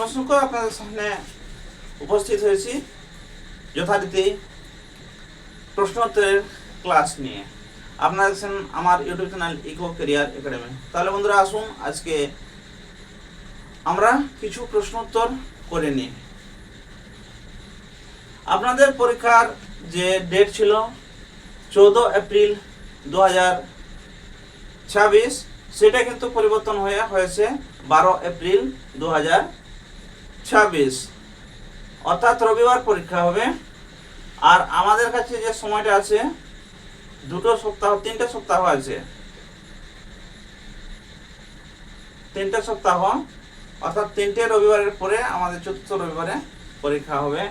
নিমন্ত্রণ আপনাদের সামনে উপস্থিত হয়েছি যথারীতি প্রশ্নোত্তরের ক্লাস নিয়ে। আপনারা দেখছেন আমার YouTube channel Eco Career Academy. তাহলে বন্ধুরা আসুন আজকে আমরা কিছু প্রশ্নোত্তর করে নিই। আপনাদের পরীক্ষার যে ডেট ছিল 14 এপ্রিল 2026, সেটা কিন্তু পরিবর্তন হয়েছে 12 এপ্রিল 2026, অর্থাৎ রবিবার পরীক্ষা হবে। আর আমাদের কাছে যে সময়টা আছে তিনটে সপ্তাহ আছে, 3টে সপ্তাহ, অর্থাৎ 3টে রবিবারের পরে আমাদের চতুর্থ রবিবারে পরীক্ষা হবে।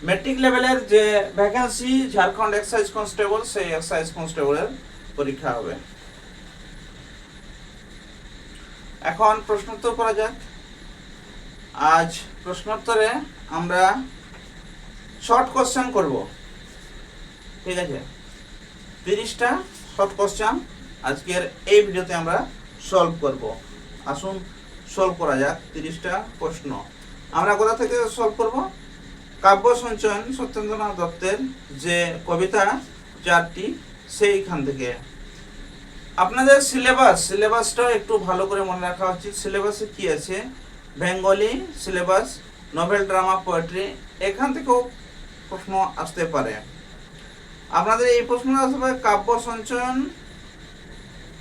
ম্যাট্রিক লেভেলের যে ভ্যাকেন্সি ঝাড়খণ্ড এক্সাইজ কনস্টেবল, সেই এক্সাইজ কনস্টেবলের পরীক্ষা হবে। এখন প্রশ্নোত্তর করা যাক। আজ প্রশ্নোত্তরে আমরা শর্ট কোশ্চেন করব, ঠিক আছে? 30টা শর্ট কোশ্চেন আজকের এই ভিডিওতে আমরা সলভ করব। আসুন সলভ করা যাক 30টা প্রশ্ন। আমরা কোথা থেকে সলভ করব? কাব্য সঞ্চয়ন সত্যেন্দ্রনাথ দত্তের যে কবিতা 4টি, সেইখান থেকে। আপনাদের সিলেবাসটা একটু ভালো করে মনে রাখা উচিত। সিলেবাসে কি আছে? Bengali syllabus, novel, drama, poetry, এখান থেকেও প্রশ্ন আসতে পারে। আপনাদের এই প্রশ্ন আসতে পারে কাব্য সঞ্চয়ন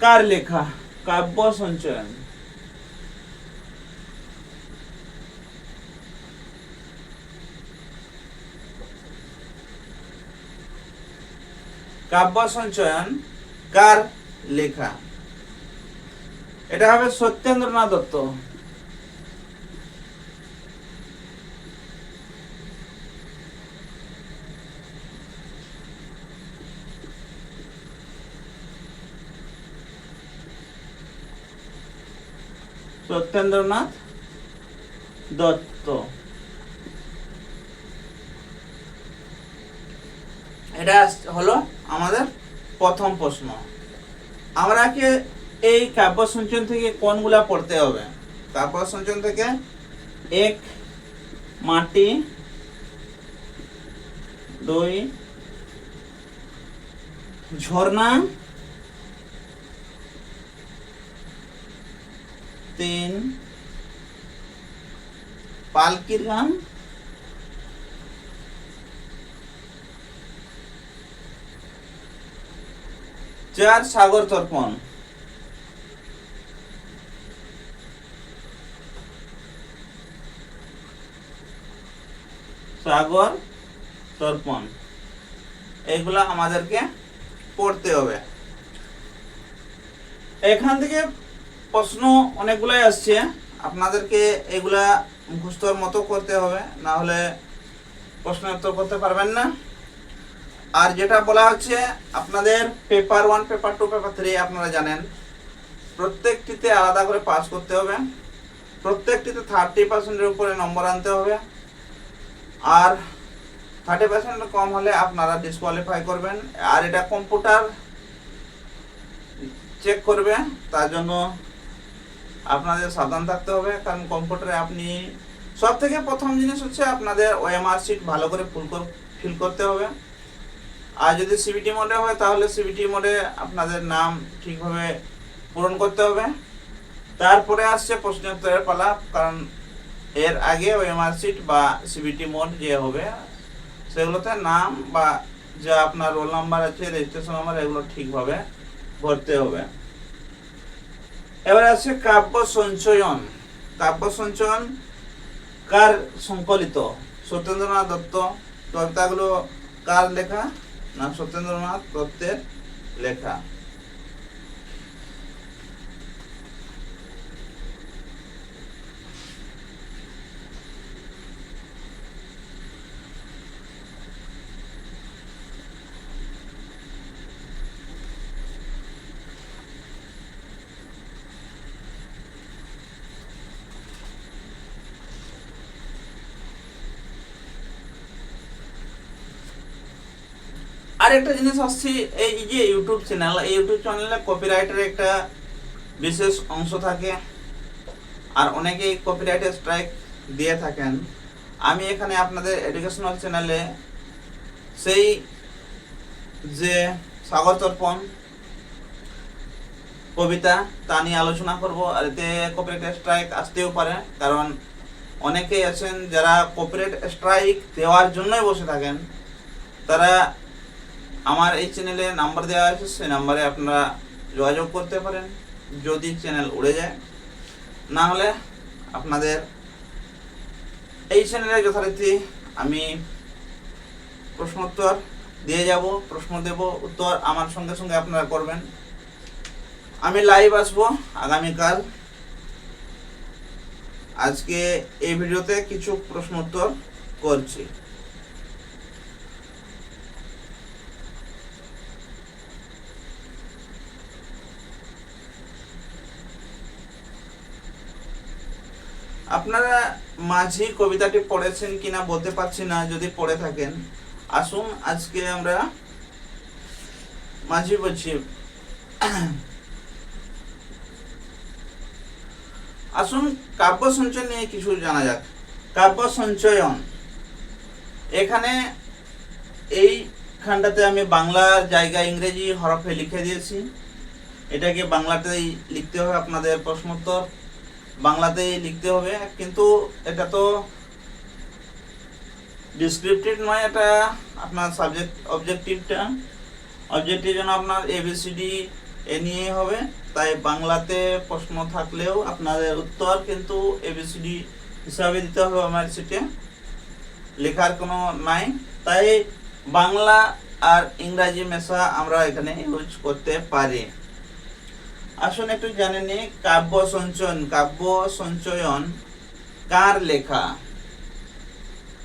কার লেখা? কাব্য সঞ্চয়ন কার লেখা? এটা হবে সত্যেন্দ্রনাথ দত্ত। সত্যেন্দ্রনাথ দত্ত। এটা হলো আমাদের প্রথম প্রশ্ন। আমরা কি এই কাব্য সঞ্চয়ন থেকে কোনগুলা পড়তে হবে? কাব্য সঞ্চয়ন থেকে 1 মাটি, 2 ঝর্ণা, 3 পালকির গান, 4 সাগর তর্পণ। সাগর তর্পণ এগুলা আমাদেরকে পড়তে হবে। এখান থেকে প্রশ্ন অনেকগুলাই আসছে, আপনাদেরকে এগুলা মুখস্থর মতো করতে হবে, না হলে প্রশ্নের উত্তর করতে পারবেন না। আর যেটা বলা হচ্ছে আপনাদের পেপার 1, পেপার 2, পেপার 3 আপনারা জানেন, প্রত্যেকটিতে আলাদা করে পাস করতে হবে। প্রত্যেকটিতে 30%-এর উপরে নম্বর আনতে হবে। আর 30% কম হলে আপনারা ডিসকোয়ালিফাই করবেন। আর এটা কম্পিউটার চেক করবে, তার জন্য আপনাদের সাবধান থাকতে হবে। কারণ কম্পিউটারে আপনি সব থেকে প্রথম জিনিস হচ্ছে আপনাদের ওএমআর শিট ভালো করে ফিল করতে হবে। আর যদি সিবিটি মোডে হয় তাহলে সিবিটি মোডে আপনাদের নাম ঠিকভাবে পূরণ করতে হবে। তারপরে আসছে প্রশ্নোত্তরের পালা, কারণ এর আগে ওএমআর শিট বা সিবিটি মোড যে হবে সেগুলোতে নাম বা যা আপনার রোল নাম্বার আছে, রেজিস্ট্রেশন নাম্বার, এগুলো ঠিকভাবে ভরতে হবে। এবার আছে কাব্য সঞ্চয়ন। কাব্য সঞ্চয়ন কার সংকলিত? সত্যেন্দ্রনাথ দত্ত। কবিতাগুলো কার লেখা? না, সত্যেন্দ্রনাথ দত্তের লেখা। আরেকটা জিনিস আসছে, এই যে ইউটিউব চ্যানেলে কপিরাইটের একটা বিশেষ অংশ থাকে। আর অনেকেই কপিরাইট স্ট্রাইক দিয়ে থাকেন। আমি এখানে আপনাদের এডুকেশনাল চ্যানেলে সেই যে সাগর তর্পণ কবিতা তা নিয়ে আলোচনা করব। আর এতে কপিরাইট স্ট্রাইক আসতেও পারে, কারণ অনেকেই আছেন যারা কপিরাইট স্ট্রাইক দেওয়ার জন্যই বসে থাকেন। তারা আমার এই চ্যানেলে নাম্বার দেওয়া আছে, সেই নাম্বারে আপনারা যোগাযোগ করতে পারেন যদি চ্যানেল উড়ে যায়। না হলে আপনাদের এই চ্যানেলে যথারীতি আমি প্রশ্নোত্তর দিয়ে যাব, প্রশ্ন দেব, উত্তর আমার সঙ্গে সঙ্গে আপনারা করবেন। আমি লাইভ আসবো আগামীকাল। আজকে এই ভিডিওতে কিছু প্রশ্ন উত্তর করছি। আপনারা মাঝি কবিতাটি পড়েছেন কিনা বলতে পারছি না, যদি পড়ে থাকেন আসুন আজকে আমরা মাঝি বলছি। আসুন কাব্য সঞ্চয় নিয়ে কিছু জানা যাক। কাব্য সঞ্চয়ন, এখানে এই খানটাতে আমি বাংলার জায়গায় ইংরেজি হরফে লিখে দিয়েছি। এটাকে বাংলাতেই লিখতে হবে, আপনাদের প্রশ্নোত্তর বাংলাতেই লিখতে হবে। কিন্তু এটা তো ডিসক্রিপটিভ নয়, এটা আপনার সাবজেক্ট অবজেক্টিভ যেন আপনার এবিসিডি এ নিয়ে হবে। তাই বাংলাতে প্রশ্ন থাকলেও আপনাদের উত্তর কিন্তু এবিসিডি হিসাবে দিতে হবে, আমার সিটে লেখার কোনো নাই। তাই বাংলা আর ইংরাজি মেশা আমরা এখানে ইউজ করতে পারি। আসুন একটু জেনে নিই কাব্য সঞ্চয়ন কার লেখা।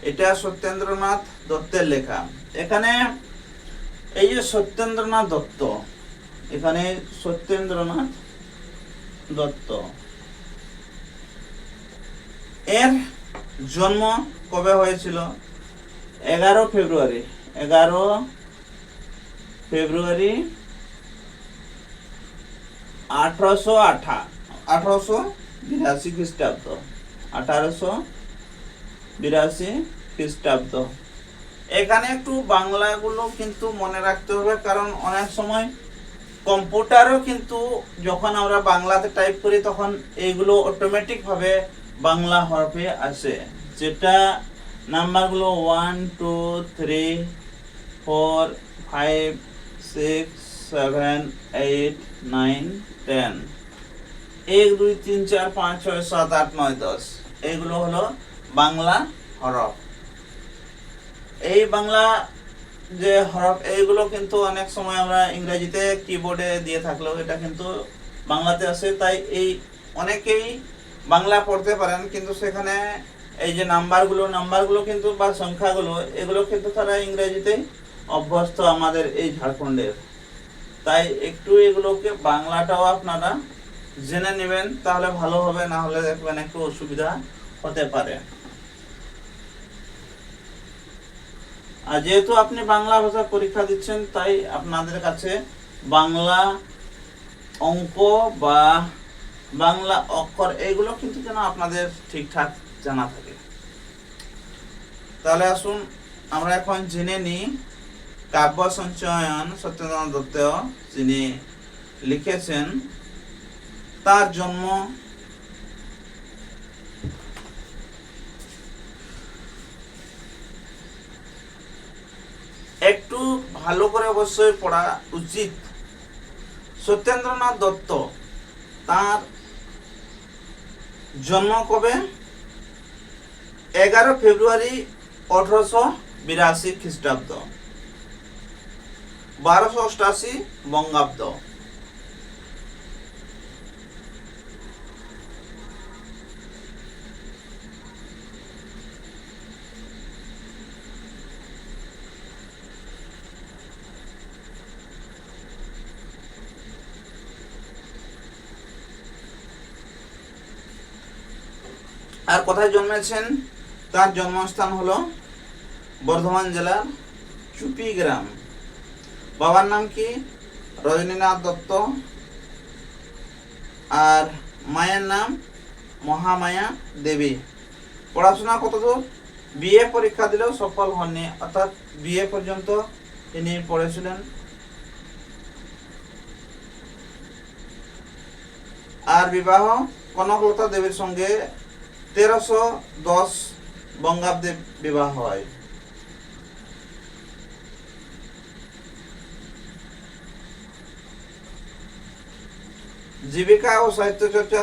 এটা সত্যেন্দ্রনাথ দত্তের লেখা। এখানে এই যে সত্যেন্দ্রনাথ দত্ত, এখানে সত্যেন্দ্রনাথ দত্ত এর জন্ম কবে হয়েছিল? 11 ফেব্রুয়ারি 1882 খ্রিস্টাব্দ। 1882 খ্রিস্টাব্দ। এখানে একটু বাংলাগুলো কিন্তু মনে রাখতে হবে, কারণ অনেক সময় কম্পিউটারও কিন্তু যখন আমরা বাংলাতে টাইপ করি তখন এইগুলো অটোমেটিক ভাবে বাংলা হরফে আসে, যেটা নাম্বারগুলো 1 2 3 4 5 6 7 8 9 10 1 2 3 4 5 6 7 8 9 10 এইগুলো হলো বাংলা হরফ। এই বাংলা যে হরফ এইগুলো কিন্তু অনেক সময় আমরা ইংরেজিতে কিবোর্ডে দিয়ে থাকলেও এটা কিন্তু বাংলাতে আসে। তাই এই অনেকেই বাংলা পড়তে পারেন, কিন্তু সেখানে এই যে নাম্বারগুলো কিন্তু বা সংখ্যাগুলো এগুলো কিন্তু তারা ইংরেজিতেই অভ্যস্ত আমাদের এই ঝাড়খণ্ডের। তাই একটু এগুলোকে বাংলাটাও আপনারা জেনে নেবেন, তাহলে ভালো হবে। না হলে দেখবেন একটু অসুবিধা হতে পারে। আর যেহেতু আপনি বাংলা ভাষা পরীক্ষা দিচ্ছেন, তাই আপনাদের কাছে বাংলা অঙ্ক বা বাংলা অক্ষর এইগুলো কিন্তু যেন আপনাদের ঠিকঠাক জানা থাকে। তাহলে আসুন আমরা এখন জেনে নিই কাব্য সঞ্চয়ন সত্যেন্দ্রনাথ দত্ত যিনি লিখেছেন তার জন্ম। একটু ভালো করে অবশ্যই পড়া উচিত। সত্যেন্দ্রনাথ দত্ত তার জন্ম কবে? 11 ফেব্রুয়ারি 1882 খ্রিস্টাব্দ, 1288 বঙ্গাব্দ। আর কোথায় জন্মেছেন? তার জন্মস্থান হলো বর্ধমান জেলার চুপি গ্রাম। বাবার নাম কি? রজনীনাথ দত্ত। আর মায়ের নাম মহামায়া দেবী। পড়াশোনা কতদূর? বিএ পরীক্ষা দিলেও সফল হননি, অর্থাৎ বিএ পর্যন্ত তিনি পড়েছিলেন। আর বিবাহ কনকলতা দেবীর সঙ্গে 1310 বঙ্গাব্দে বিবাহ হয়। জীবিকা ও সাহিত্য চর্চা,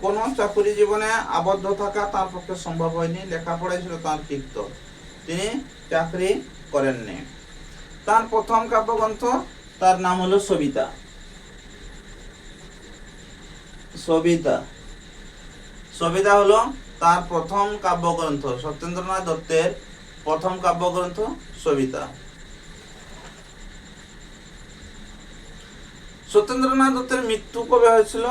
কোন চাকুরি জীবনে আবদ্ধ থাকা তার পক্ষে সম্ভব হয়নি, লেখাপড়াই ছিল তার কৃত্য, তিনি চাকরি করেননি। তার প্রথম কাব্যগ্রন্থ, তার নাম হলো সবিতা। সবিতা সবিতা হলো তার প্রথম কাব্যগ্রন্থ, সত্যেন্দ্রনাথ দত্তের প্রথম কাব্যগ্রন্থ সবিতা। সত্যেন্দ্রনাথ দত্তের মৃত্যু কবে হয়েছিল?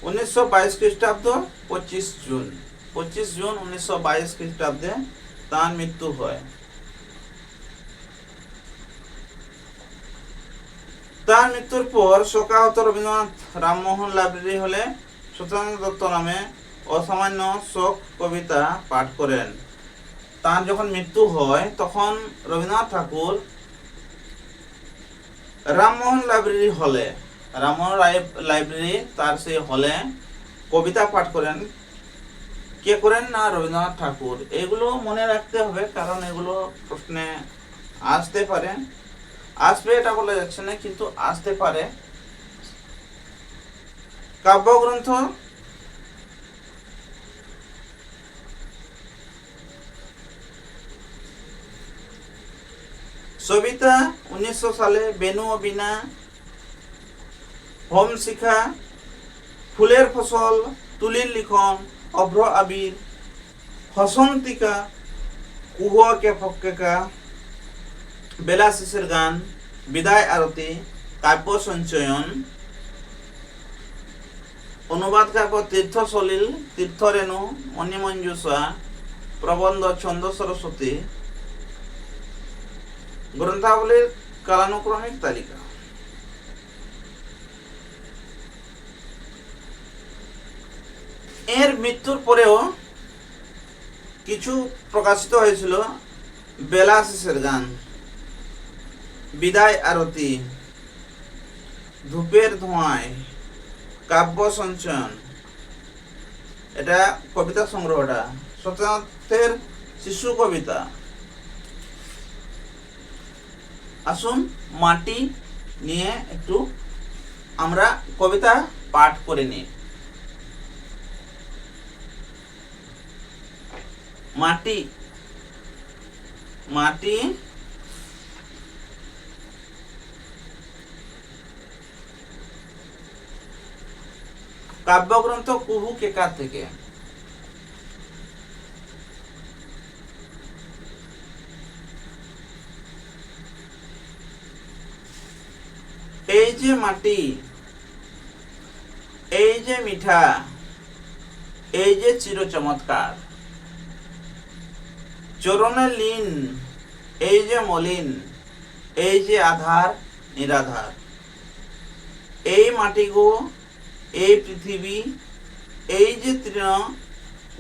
1922 খ্রিস্টাব্দ 25 জুন। 25 জুন 1922 খ্রিস্টাব্দে তার মৃত্যু হয়। তার মৃত্যুর পর শোকাহত রবীন্দ্রনাথ রামমোহন লাইব্রেরি হলে সত্যেন্দ্রনাথ দত্ত নামে অসামান্য শোক কবিতা পাঠ করেন। তার যখন মৃত্যু হয় তখন রবীন্দ্রনাথ ঠাকুর রামমোহন লাইব্রেরি তার সেই হলে কবিতা পাঠ করেন। কে করেন? না, রবীন্দ্রনাথ ঠাকুর। এগুলো মনে রাখতে হবে, কারণ এগুলো প্রশ্নে আসতে পারে। আসবে এটা বলা যাচ্ছে না, কিন্তু আসতে পারে। কাব্যগ্রন্থ, সবিতা 1900 সালে, বেনু ও বিনা, হোম শিখা, ফুলের ফসল, তুলির লিখন, অভ্র আবির, হসন্তিকা, কুহুয়া কে ফক্কেকা, বেলা শেষের গান, বিদায় আরতি, কাব্য সঞ্চয়ন, অনুবাদ কাব্য তীর্থ সলিল, তীর্থ রেণু, মণিমঞ্জুষা, প্রবন্ধ ছন্দ সরস্বতী, গ্রন্থাবলীর কালানুক্রমিক তালিকা। এর মৃত্যুর পরেও কিছু প্রকাশিত হয়েছিল। বেলা শেষের গান, বিদায় আরতি, ধূপের ধোঁয়ায়, কাব্য সঞ্চয়ন, এটা কবিতা সংগ্রহটা সত্যেন্দ্রনাথের শিশু কবিতা। আসুন মাটি নিয়ে একটু আমরা কবিতা পাঠ করে নিই। মাটি, মাটি কাব্যগ্রন্থ কুহু কেকা থেকে। এই যে মাটি, এই যে মিঠা, এই যে চির চমৎকার, চরণে লীন, এই যে মলিন, এই যে আধার নিরাধার, এই মাটি গো, এই পৃথিবী, এই যে তৃণ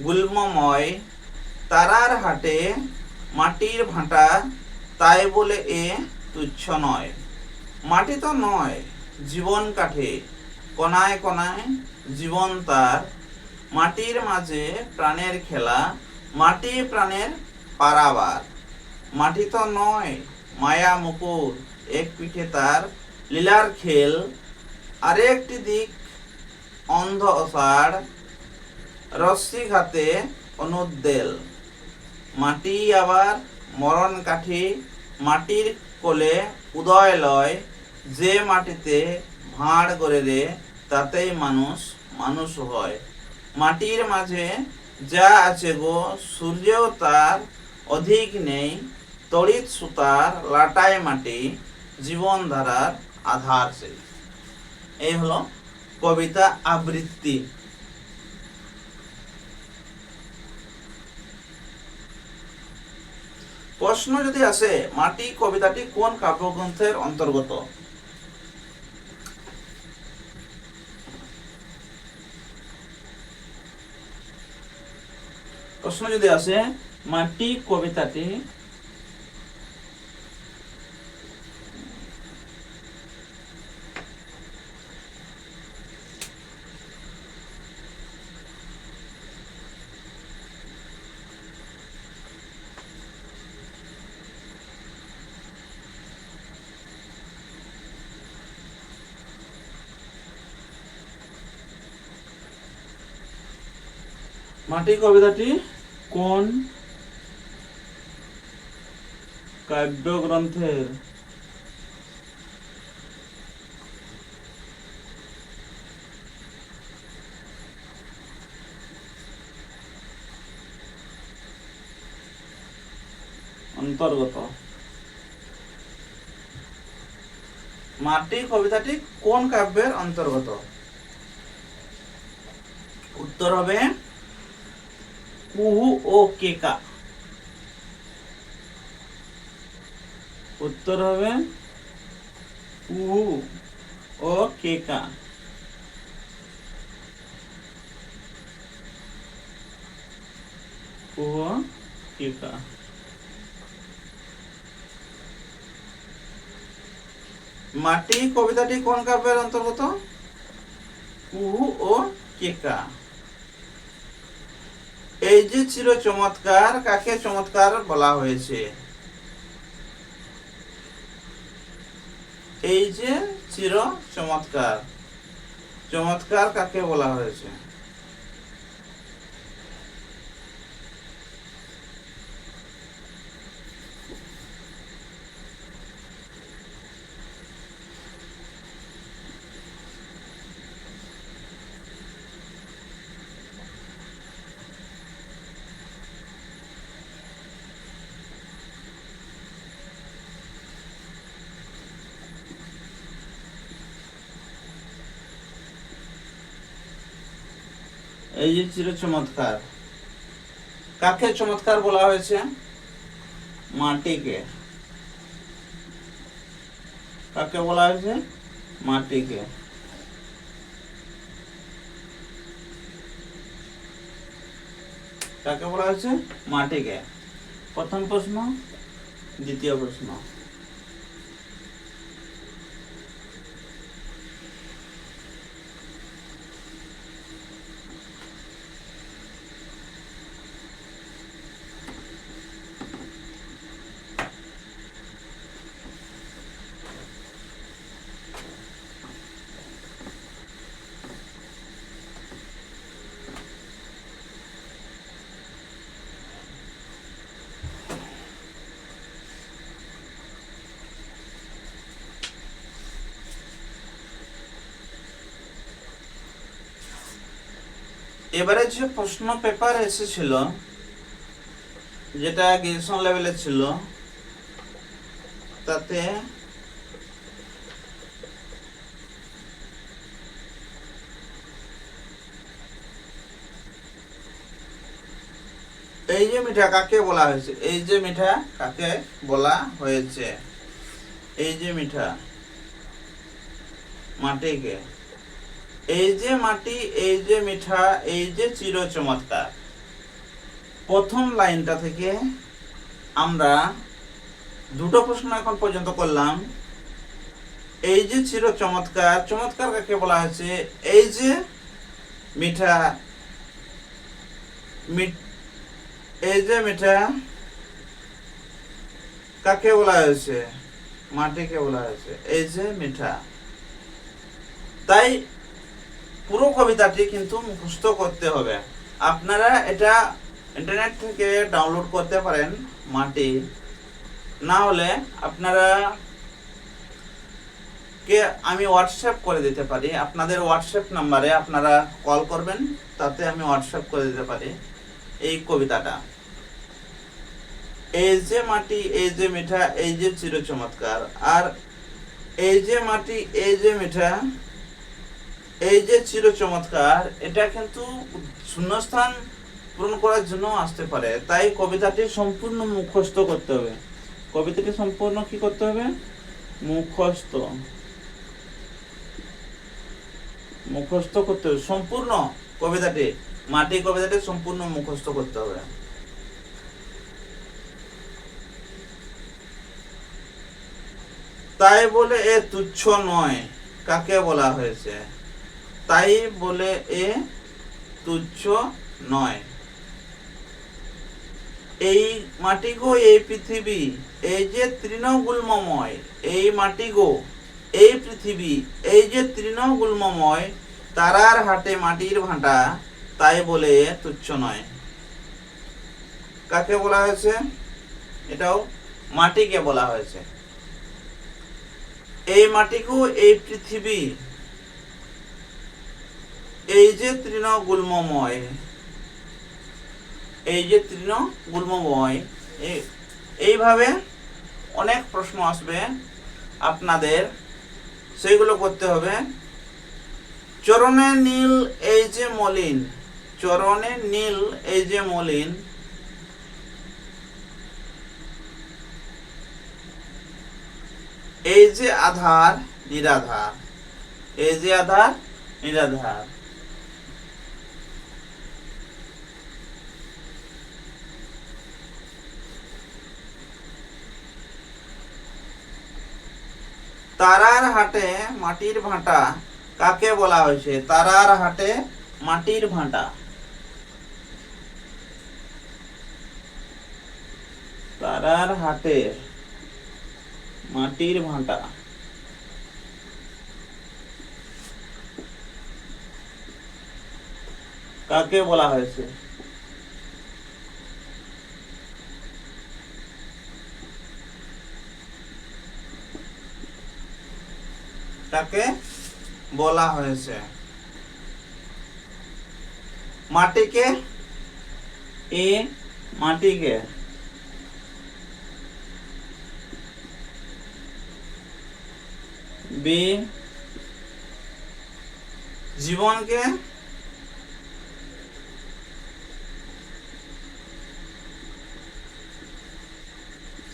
গুল্মময়, তারার হাটে মাটির ভাঁটা, তাই বলে এ তুচ্ছ নয়। মাটি তো নয়, জীবন কাঠে, কণায় কণায় জীবন তার, মাটির মাঝে প্রাণের খেলা, মাটি প্রাণের পারাবার। মাটি তো নয়, মায়া মুকুর, এক পিঠে তার লীলার খেল, আরেকটি দিক অন্ধ অষাঢ়, রশ্মি ঘাতে অনুদ্দেল। মাটি আবার মরণ কাঠি, মাটির কোলে উদয় লয়, যে মাটিতে ভাঁড় গড়ে রে, তাতেই মানুষ মানুষ হয়। মাটির মাঝে যা আছে গো, সূর্যেও তার অধিক নেই, তড়িৎ সুতার লাটায় মাটি, জীবন ধারার আধার সেই। এই হলো কবিতা আবৃত্তি। প্রশ্ন যদি আসে, মাটি কবিতাটি কোন কাব্যগ্রন্থের অন্তর্গত? প্রশ্ন যদি আসে মাটি কবিতাটি মাটি কবিতাটি কোন কাব্যগ্রন্থের অন্তর্গত? মাটি কবিতাটি কোন কাব্যের অন্তর্গত? উত্তর হবে কুহু ও কেকা। উত্তর হবে কুহু ও কেকা। কুহু ও কেকা। মাটি কবিতাটি কোন কাব্যের অন্তর্গত? কুহু ও কেকা। এই যে চির চমৎকার কাকে চমৎকার বলা হয়েছে? এই যে চির চমৎকার, চমৎকার কাকে বলা হয়েছে? এই যে চির চমৎকার কাকে চমৎকার বলা হয়েছে? মাটিকে। কাকে বলা হয়েছে? মাটিকে। কাকে বলা হয়েছে? মাটিকে। প্রথম প্রশ্ন। দ্বিতীয় প্রশ্ন। এবারে যে প্রশ্ন পেপার এসেছিল, যেটা গ্রাজুয়েশন লেভেলে ছিল, তাতে এই যে মিঠা কাকে বলা হয়েছে? এই যে মিঠা কাকে বলা হয়েছে? এই যে মিঠা মাটিকে। এই যে মাটি, এই যে মিঠা, এই যে চির চমৎকার। প্রথম লাইনটা থেকে আমরা দুটো প্রশ্ন এখন পর্যন্ত করলাম। এই যে চির চমৎকার, চমৎকার কাকে বলা হয়েছে? এই যে মিঠা, এই যে মিঠা কাকে বলা হয়েছে? মাটিকে বলা হয়েছে। এই যে মিঠা। তাই পুরো কবিতাটি কিন্তু মুখস্থ করতে হবে। আপনারা এটা ইন্টারনেট থেকে ডাউনলোড করতে পারেন মাটি, না হলে আপনারা কে আমি হোয়াটসঅ্যাপ করে দিতে পারি। আপনাদের হোয়াটসঅ্যাপ নাম্বারে আপনারা কল করবেন, তাতে আমি হোয়াটসঅ্যাপ করে দিতে পারি এই কবিতাটা। এই যে মাটি, এই যে মিঠা, এই যে চির চমৎকার। আর এই যে মাটি, এই যে মিঠা, এই যে চির চমৎকার, এটা কিন্তু শূন্যস্থান পূরণ করার জন্য আসতে পারে। তাই কবিতাটি সম্পূর্ণ মুখস্থ করতে হবে। কবিতাটি সম্পূর্ণ কি করতে হবে? মুখস্থ। মুখস্থ করতে হবে সম্পূর্ণ কবিতাটি মাটি কবিতাটি সম্পূর্ণ মুখস্থ করতে হবে। তাই বলে এ তুচ্ছ নয় কাকে বলা হয়েছে? তাই বলে এ তুচ্ছ নয়। এই মাটি গো এই পৃথিবী, এই যে তৃণগুল্মময়, এই মাটি গো এই পৃথিবী, এই যে তৃণগুল্মময়, তারার হাটে মাটির ভাঁটা, তাই বলে তুচ্ছ নয়। কাকে বলা হয়েছে? এটাও মাটিকে বলা হয়েছে। এই মাটি গো এই পৃথিবী, এই যে তৃণগুল্মময়, এই যে তৃণগুল্মময়, এইভাবে অনেক প্রশ্ন আসবে আপনাদের, সেইগুলো করতে হবে। চরণে নীল এই যে মলিন, চরণে নীল এই যে মলিন, এই যে আধার নিরাধার, এই যে আধার নিরাধার। তারার হাটে মাটির ভাঁটা কাকে বলা হয়েছে? তারার হাটে মাটির ভাঁটা, তারার হাটে মাটির ভাঁটা কাকে বলা হয়েছে? কাকে বলা হয়েছে? মাটিকে, এ মাটিকে, বি জীবনকে,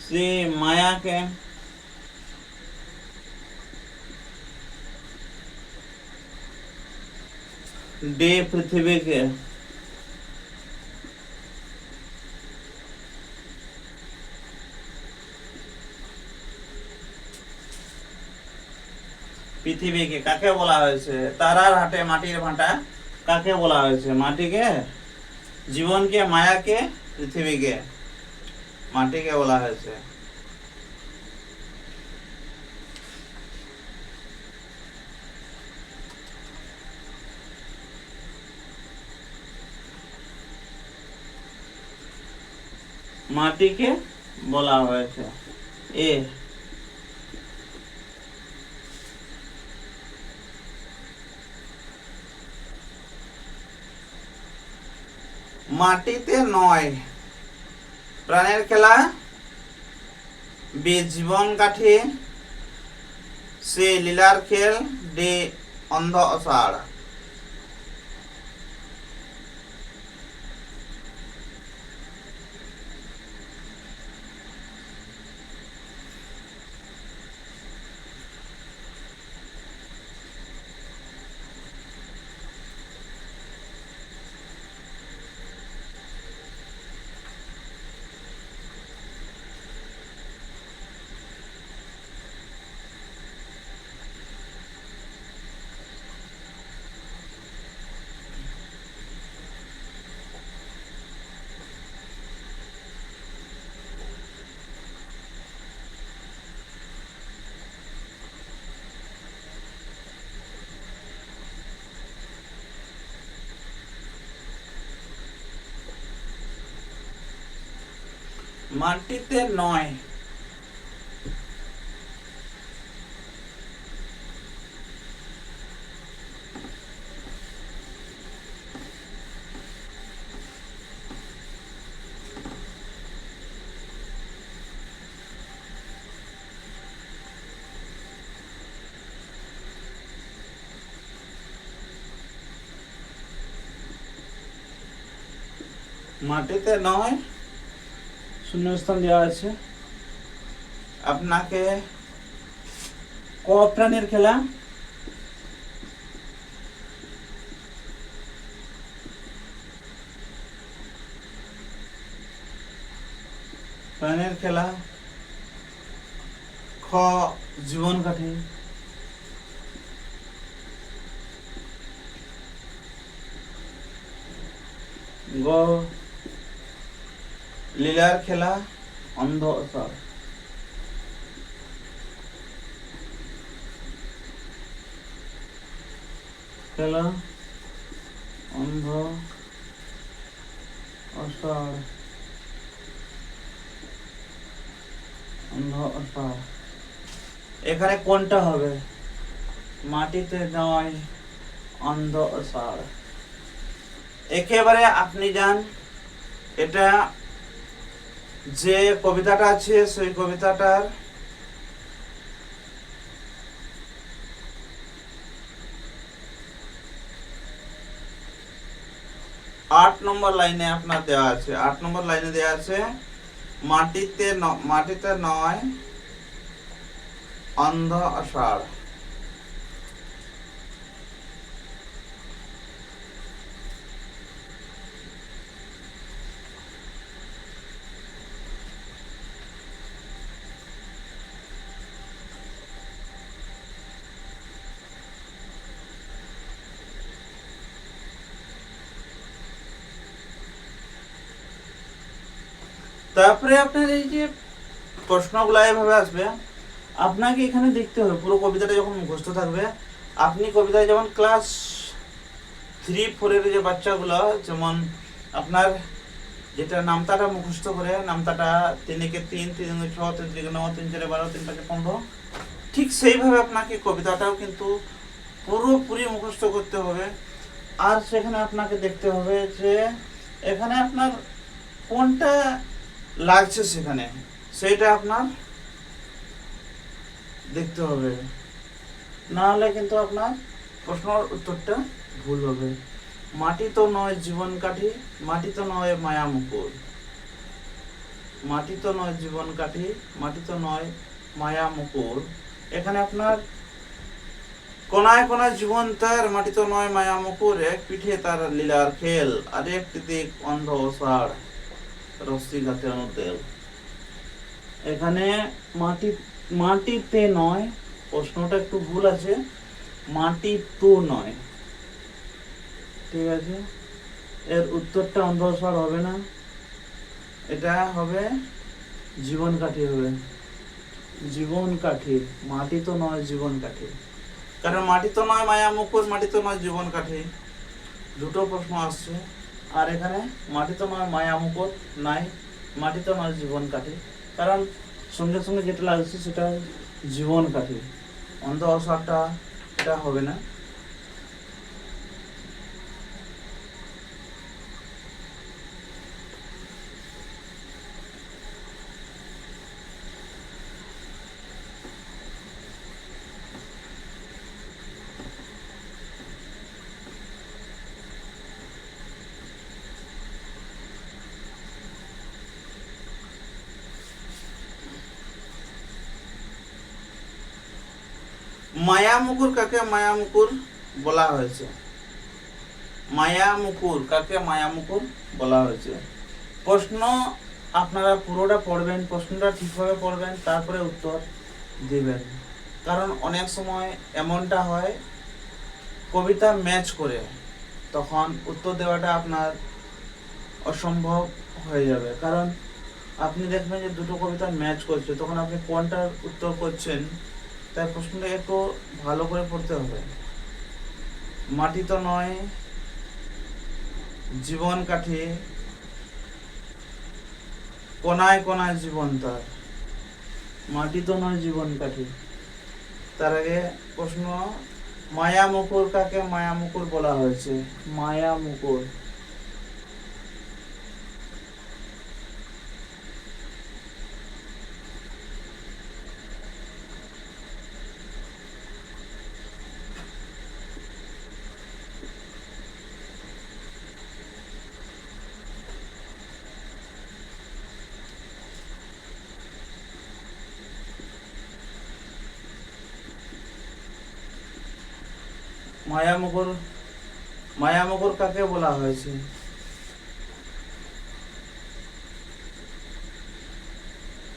সি মায়াকে, ডি পৃথিবীকে, পৃথিবীকে কাকে বলা হয়েছে? তারার হাটে মাটির ভাঁটা কাকে বলা হয়েছে? মাটিকে, জীবনকে, মায়াকে, পৃথিবীকে। মাটিকে বলা হয়েছে। মাটিকে বলা হয়েছে। এ মাটিতে নয় প্রাণের খেলা, বি জীবন কাঠি, সি লীলার খেল, ডি অন্ধ অষাঢ়। মাটিতে নয়, মাটিতে নয়, শূন্যস্থান দেওয়া আছে। আপনাকে ক প্রাণীর খেলা, প্রাণের খেলা, খ জীবন কাঠি, গ লীলার খেলা অন্ধ অসার, খেলা অন্ধ অসার, অন্ধ অসার। এখানে কোনটা হবে? মাটিতে নয়, অন্ধ অসার। একেবারে আপনি যান, এটা যে কবিতাটা আছে সেই কবিতাটার 8 নম্বর লাইনে আপনার দেওয়া আছে। 8 নম্বর লাইনে দেওয়া আছে মাটিতে নয়, অন্ধ আষাঢ়। তারপরে আপনার এই যে প্রশ্নগুলো এভাবে আসবে, আপনাকে এখানে দেখতে হবে পুরো কবিতাটা যখন মুখস্থ থাকবে। আপনি কবিতায় যেমন ক্লাস 3-4 যে বাচ্চাগুলো, যেমন আপনার যেটা নামতাটা মুখস্থ করে, নামতাটা 3 একে 3, 3 দুগুণে 6, 3 তিরিকে 9, 3 চারে 12, 3 পাঁচে 15, ঠিক সেইভাবে আপনাকে কবিতাটাও কিন্তু পুরোপুরি মুখস্থ করতে হবে। আর সেখানে আপনাকে দেখতে হবে যে এখানে আপনার কোনটা লাগছে, সেখানে সেইটা আপনার দেখতে হবে, না হলে কিন্তু আপনার প্রশ্নের উত্তরটা ভুল হবে। মাটি তো নয় জীবন কাঠি, মাটি তো নয় মায়া মুকুর, মাটি তো নয় জীবন কাঠি, মাটি তো নয় মায়া মুকুর। এখানে আপনার কোনায় কোনায় জীবন তার, মাটি তো নয় মায়া মুকুর, এক পিঠে তার লীলার খেল, আর একটি দিক অন্ধ অষাঢ়, রশ্মি গাতে অনুদেল। এখানে মাটিতে নয়, প্রশ্নটা একটু ভুল আছে, মাটি তো নয়, ঠিক আছে। এর উত্তরটা অন্ধ অষাঢ় হবে না, এটা হবে জীবন কাঠি হবে, জীবন কাঠি। মাটি তো নয় জীবন কাঠি, কারণ মাটি তো নয় মায়া মুকুর, মাটি তো নয় জীবন কাঠি, দুটো প্রশ্ন আসছে। আর এখানে মাটি তো নয় মায়া মুকুর নাই, মাটি তো নয় জীবন কাঠি, কারণ সঙ্গে সঙ্গে যেটা লাগছে সেটা জীবন কাঠি। অন্ধ অষাঢ়টা এটা হবে না। মায়া মুকুর কাকে মায়া মুকুর বলা হয়েছে? মায়া মুকুর কাকে মায়া মুকুর বলা হয়েছে? প্রশ্ন আপনারা পুরোটা পড়বেন, প্রশ্নটা ঠিকভাবে পড়বেন, তারপরে উত্তর দিবেন। কারণ অনেক সময় এমনটা হয় কবিতা ম্যাচ করে, তখন উত্তর দেওয়াটা আপনার অসম্ভব হয়ে যাবে। কারণ আপনি দেখবেন যে দুটো কবিতা ম্যাচ করছে, তখন আপনি কোনটার উত্তর করছেন, তাই প্রশ্নটা একটু ভালো করে পড়তে হবে। মাটি তো নয় জীবন কাঠি, কোনায় কোনায় জীবন তার, মাটি তো নয় জীবন কাঠি। তার আগে প্রশ্ন, মায়া মুকুর কাকে মায়া মুকুর বলা হয়েছে? মায়া মুকুর, মায়া মুকুর কাকে বলা হয়েছে?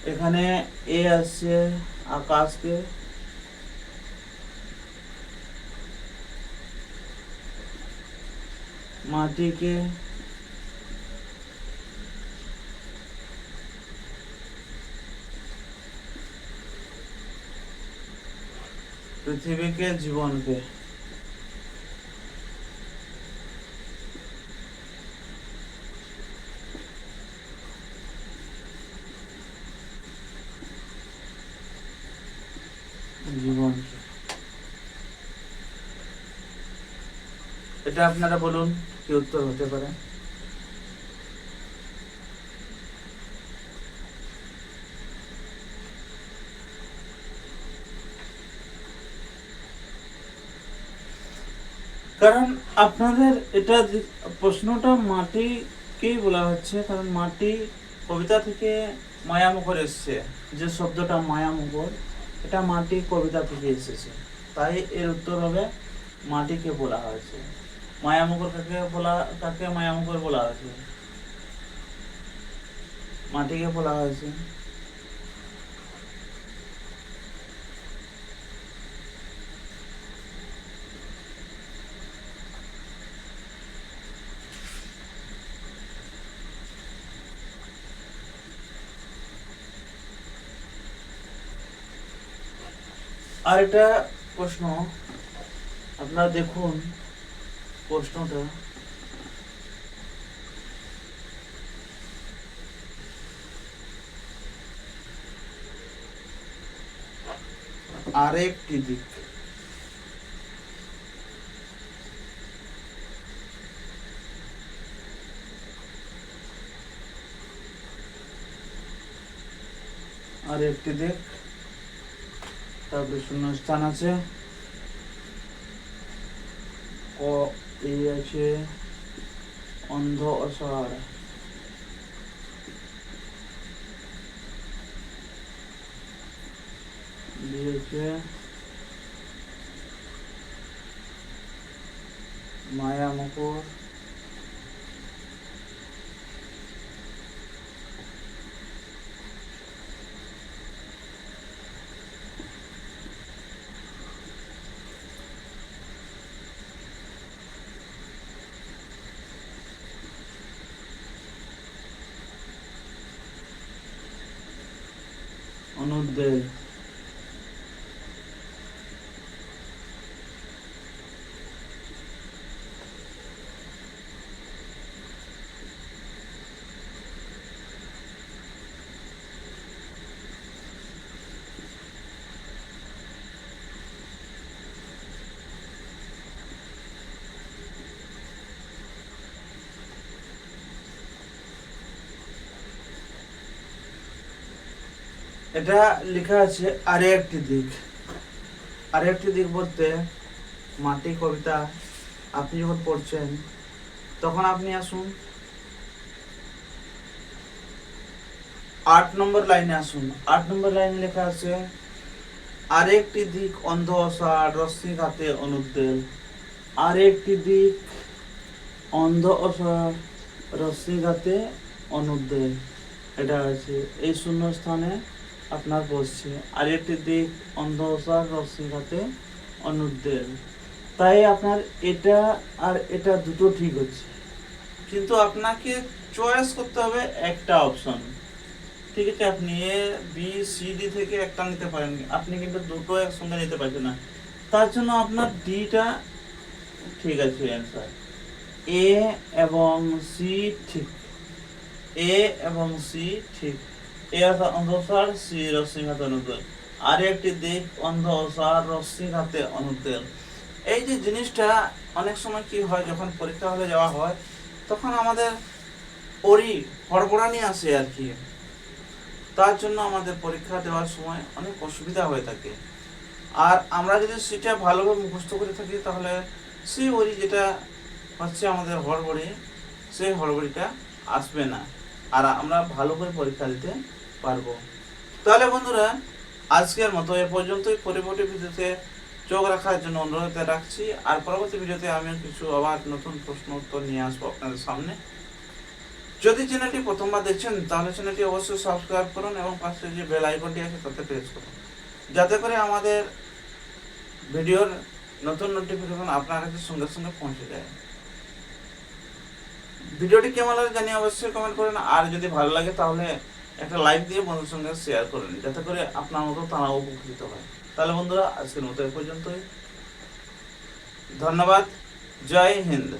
এখানে এ আসছে আকাশকে, মাটিকে, পৃথিবীকে, জীবনকে। জীবনকে, এটা আপনারা বলুন কি উত্তর হতে পারে। কারণ আপনাদের এটা প্রশ্নটা মাটিকেই বলা হচ্ছে, কারণ মাটি কবিতা থেকে মায়ামুখর এসছে, যে শব্দটা মায়ামুখর এটা মাটি কবিতা থেকে এসেছে, তাই এর উত্তর হবে মাটিকে বলা হয়েছে। মায়ামুখর কাকে মায়ামুখর বলা হয়েছে? মাটিকে বলা হয়েছে। আর একটা প্রশ্ন আপনারা দেখুন, প্রশ্নটা আরেকটি দিক। আরেকটি দিক, তারপরে শূন্যস্থান আছে, ও এই আছে অন্ধ অসাড়, দিয়েছে মায়া মুকুর, অনুদ্বেগ। এটা লেখা আছে আরেকটি দিক। আরেকটি দিক বলতে মাটি কবিতা আপনি যখন পড়ছেন তখন আপনি আসুন 8 নম্বর লাইনে আসুন। 8 নম্বর লাইনে লেখা আছে আরেকটি দিক অন্ধ অসাড় রশ্মিঘাতে অনুদ্বেল। আরেকটি দিক অন্ধ অসাড় রশ্মিঘাতে অনুদ্বেল, এটা আছে এই শূন্য স্থানে আপনার বসছে আরেকটি দিক অন্ধ অসাড় রশ্মিঘাতে অনুদ্বেল। তাই আপনার এটা আর এটা দুটো ঠিক হচ্ছে, কিন্তু আপনাকে চয়েস করতে হবে একটা অপশন। ঠিক আছে, আপনি এ বি সি ডি থেকে একটা নিতে পারেন, আপনি কিন্তু দুটো একসঙ্গে নিতে পারছেন না। তার জন্য আপনার ডিটা ঠিক আছে অ্যান্সার। এ এবং সি ঠিক, এ এবং সি ঠিক। এ অর্থাৎ অন্ধসার, সি রশ্মিঘাতে অনুদ্বেল। আর একটি দিক অন্ধ অসার রশ্মিঘাতে অনুদ্বেল। এই যে জিনিসটা অনেক সময় কি হয়, যখন পরীক্ষা হলে যাওয়া হয় তখন আমাদের ওরই হড়বড়ানি আসে আর কি। তার জন্য আমাদের পরীক্ষা দেওয়ার সময় অনেক অসুবিধা হয়ে থাকে। আর আমরা যদি সেটা ভালোভাবে মুখস্থ করে থাকি তাহলে সেই ওরি যেটা হচ্ছে আমাদের হড়বড়ি, সেই হড়বড়িটা আসবে না, আর আমরা ভালো করে পরীক্ষা দিতে পারবো। তাহলে বন্ধুরা আজকের মতো এ পর্যন্তই। পরবর্তী ভিডিওতে চোখ রাখার জন্য অনুরোধ রাখছি, আর পরবর্তী ভিডিওতে আমিও কিছু আবার নতুন প্রশ্ন উত্তর নিয়ে আসবো আপনাদের সামনে। যদি চ্যানেলটি প্রথমবার দেখছেন তাহলে চ্যানেলটি অবশ্যই সাবস্ক্রাইব করুন এবং পাশে যে বেল আইকনটি আছে তাতে প্রেস করুন, যাতে করে আমাদের ভিডিওর নতুন নোটিফিকেশন আপনার কাছে সঙ্গে সঙ্গে পৌঁছে যায়। ভিডিওটি কেমন লাগে জানিয়ে অবশ্যই কমেন্ট করেন, আর যদি ভালো লাগে তাহলে একটা লাইক দিয়ে বন্ধুর সঙ্গে শেয়ার করেন, যাতে করে আপনার মতো তারাও উপকৃত হয়। তাহলে বন্ধুরা, আজকের মতো এই পর্যন্তই। ধন্যবাদ। জয় হিন্দ।